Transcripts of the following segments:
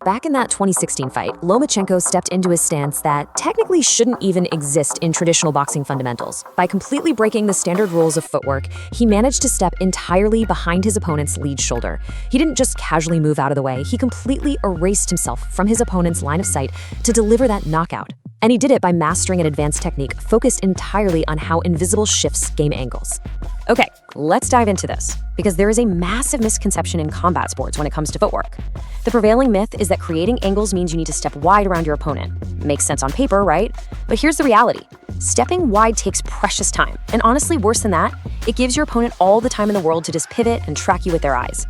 Back in that 2016 fight, Lomachenko stepped into a stance that technically shouldn't even exist in traditional boxing fundamentals. By completely breaking the standard rules of footwork, he managed to step entirely behind his opponent's lead shoulder. He didn't just casually move out of the way, he completely erased himself from his opponent's line of sight to deliver that knockout. And he did it by mastering an advanced technique focused entirely on how invisible shifts game angles. Okay, let's dive into this, because there is a massive misconception in combat sports when it comes to footwork. The prevailing myth is that creating angles means you need to step wide around your opponent. Makes sense on paper, right? But here's the reality. Stepping wide takes precious time, and honestly, worse than that, it gives your opponent all the time in the world to just pivot and track you with their eyes.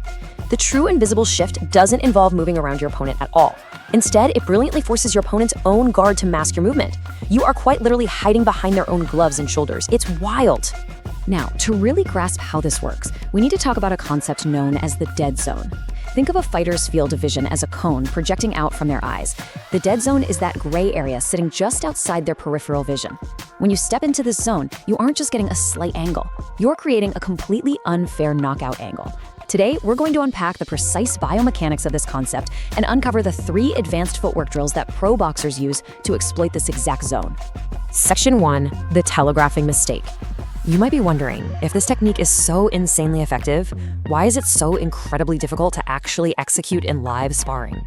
The true invisible shift doesn't involve moving around your opponent at all. Instead, it brilliantly forces your opponent's own guard to mask your movement. You are quite literally hiding behind their own gloves and shoulders. It's wild. Now, to really grasp how this works, we need to talk about a concept known as the dead zone. Think of a fighter's field of vision as a cone projecting out from their eyes. The dead zone is that gray area sitting just outside their peripheral vision. When you step into this zone, you aren't just getting a slight angle. You're creating a completely unfair knockout angle. Today, we're going to unpack the precise biomechanics of this concept and uncover the 3 advanced footwork drills that pro boxers use to exploit this exact zone. Section 1, the Telegraphing Mistake. You might be wondering, if this technique is so insanely effective, why is it so incredibly difficult to actually execute in live sparring?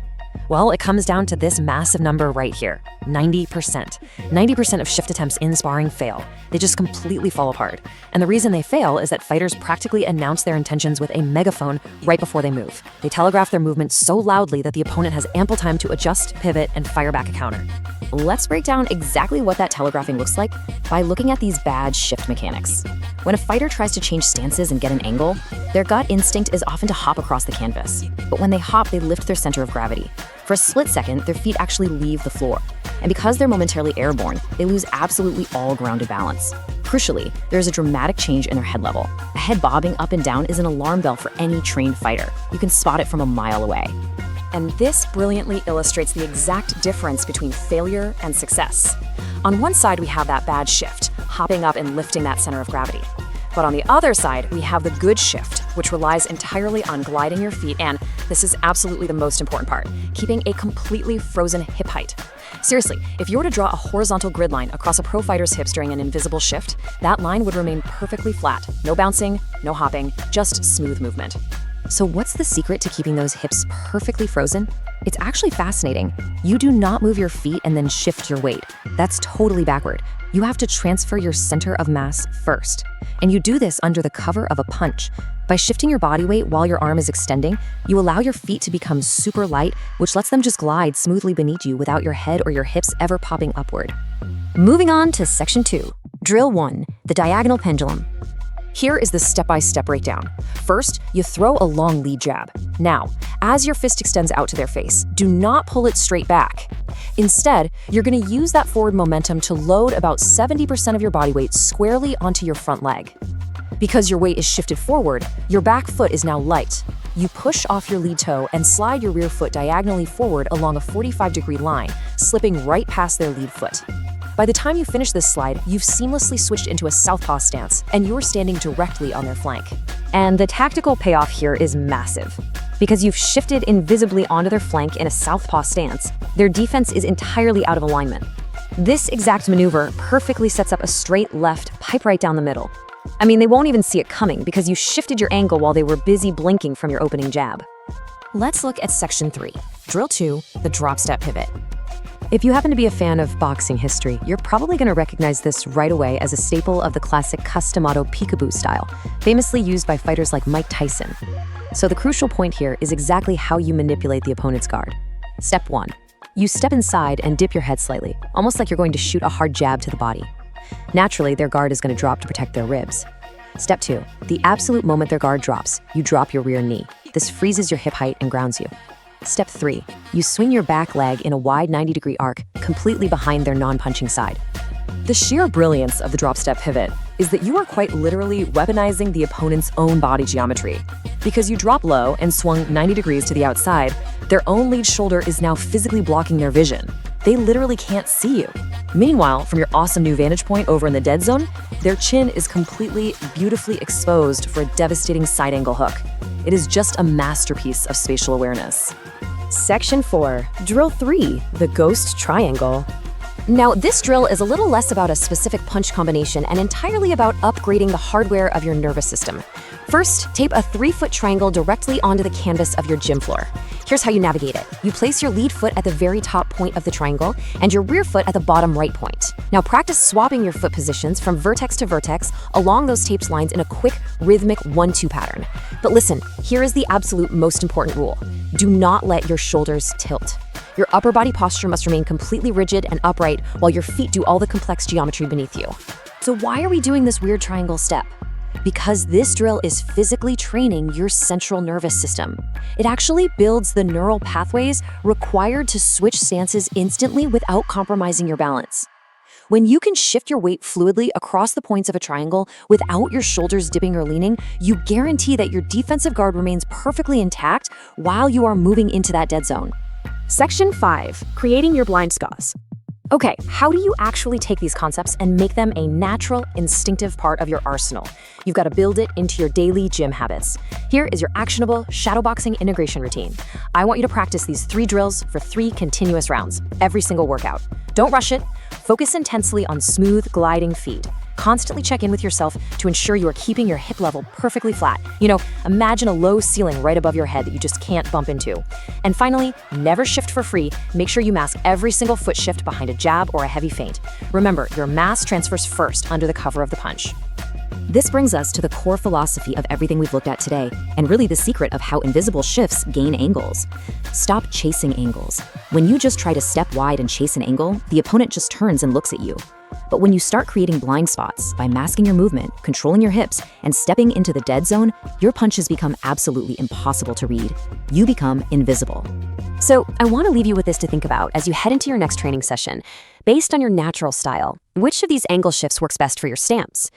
Well, it comes down to this massive number right here, 90%. 90% of shift attempts in sparring fail. They just completely fall apart. And the reason they fail is that fighters practically announce their intentions with a megaphone right before they move. They telegraph their movement so loudly that the opponent has ample time to adjust, pivot, and fire back a counter. Let's break down exactly what that telegraphing looks like by looking at these bad shift mechanics. When a fighter tries to change stances and get an angle, their gut instinct is often to hop across the canvas. But when they hop, they lift their center of gravity. For a split second, their feet actually leave the floor. And because they're momentarily airborne, they lose absolutely all grounded balance. Crucially, there is a dramatic change in their head level. A head bobbing up and down is an alarm bell for any trained fighter. You can spot it from a mile away. And this brilliantly illustrates the exact difference between failure and success. On one side, we have that bad shift, hopping up and lifting that center of gravity. But on the other side, we have the good shift, which relies entirely on gliding your feet and, this is absolutely the most important part, keeping a completely frozen hip height. Seriously, if you were to draw a horizontal grid line across a pro fighter's hips during an invisible shift, that line would remain perfectly flat. No bouncing, no hopping, just smooth movement. So what's the secret to keeping those hips perfectly frozen? It's actually fascinating. You do not move your feet and then shift your weight. That's totally backward. You have to transfer your center of mass first. And you do this under the cover of a punch. By shifting your body weight while your arm is extending, you allow your feet to become super light, which lets them just glide smoothly beneath you without your head or your hips ever popping upward. Moving on to Section 2, Drill 1, the Diagonal Pendulum. Here is the step-by-step breakdown. First, you throw a long lead jab. Now, as your fist extends out to their face, do not pull it straight back. Instead, you're going to use that forward momentum to load about 70% of your body weight squarely onto your front leg. Because your weight is shifted forward, your back foot is now light. You push off your lead toe and slide your rear foot diagonally forward along a 45-degree line, slipping right past their lead foot. By the time you finish this slide, you've seamlessly switched into a southpaw stance, and you're standing directly on their flank. And the tactical payoff here is massive. Because you've shifted invisibly onto their flank in a southpaw stance, their defense is entirely out of alignment. This exact maneuver perfectly sets up a straight left pipe right down the middle. I mean, they won't even see it coming because you shifted your angle while they were busy blinking from your opening jab. Let's look at Section 3, Drill 2, the drop step pivot. If you happen to be a fan of boxing history, you're probably going to recognize this right away as a staple of the classic custom-auto Peekaboo style, famously used by fighters like Mike Tyson. So the crucial point here is exactly how you manipulate the opponent's guard. Step 1. You step inside and dip your head slightly, almost like you're going to shoot a hard jab to the body. Naturally, their guard is going to drop to protect their ribs. Step 2. The absolute moment their guard drops, you drop your rear knee. This freezes your hip height and grounds you. Step 3. You swing your back leg in a wide 90-degree arc, completely behind their non-punching side. The sheer brilliance of the drop step pivot is that you are quite literally weaponizing the opponent's own body geometry. Because you drop low and swung 90 degrees to the outside, their own lead shoulder is now physically blocking their vision. They literally can't see you. Meanwhile, from your awesome new vantage point over in the dead zone, their chin is completely, beautifully exposed for a devastating side angle hook. It is just a masterpiece of spatial awareness. Section 4, Drill 3, the Ghost Triangle. Now, this drill is a little less about a specific punch combination and entirely about upgrading the hardware of your nervous system. First, tape a 3-foot triangle directly onto the canvas of your gym floor. Here's how you navigate it. You place your lead foot at the very top point of the triangle and your rear foot at the bottom right point. Now practice swapping your foot positions from vertex to vertex along those taped lines in a quick, rhythmic 1-2 pattern. But listen, here is the absolute most important rule. Do not let your shoulders tilt. Your upper body posture must remain completely rigid and upright while your feet do all the complex geometry beneath you. So why are we doing this weird triangle step? Because this drill is physically training your central nervous system. It actually builds the neural pathways required to switch stances instantly without compromising your balance. When you can shift your weight fluidly across the points of a triangle without your shoulders dipping or leaning, you guarantee that your defensive guard remains perfectly intact while you are moving into that dead zone. Section 5, Creating Your Blind Spots. Okay, how do you actually take these concepts and make them a natural, instinctive part of your arsenal? You've got to build it into your daily gym habits. Here is your actionable shadowboxing integration routine. I want you to practice these 3 drills for 3 continuous rounds, every single workout. Don't rush it. Focus intensely on smooth, gliding feet. Constantly check in with yourself to ensure you are keeping your hip level perfectly flat. Imagine a low ceiling right above your head that you just can't bump into. And finally, never shift for free. Make sure you mask every single foot shift behind a jab or a heavy feint. Remember, your mass transfers first under the cover of the punch. This brings us to the core philosophy of everything we've looked at today, and really the secret of how invisible shifts gain angles. Stop chasing angles. When you just try to step wide and chase an angle, the opponent just turns and looks at you. But when you start creating blind spots by masking your movement, controlling your hips, and stepping into the dead zone, your punches become absolutely impossible to read. You become invisible. So I want to leave you with this to think about as you head into your next training session. Based on your natural style, which of these angle shifts works best for your stance?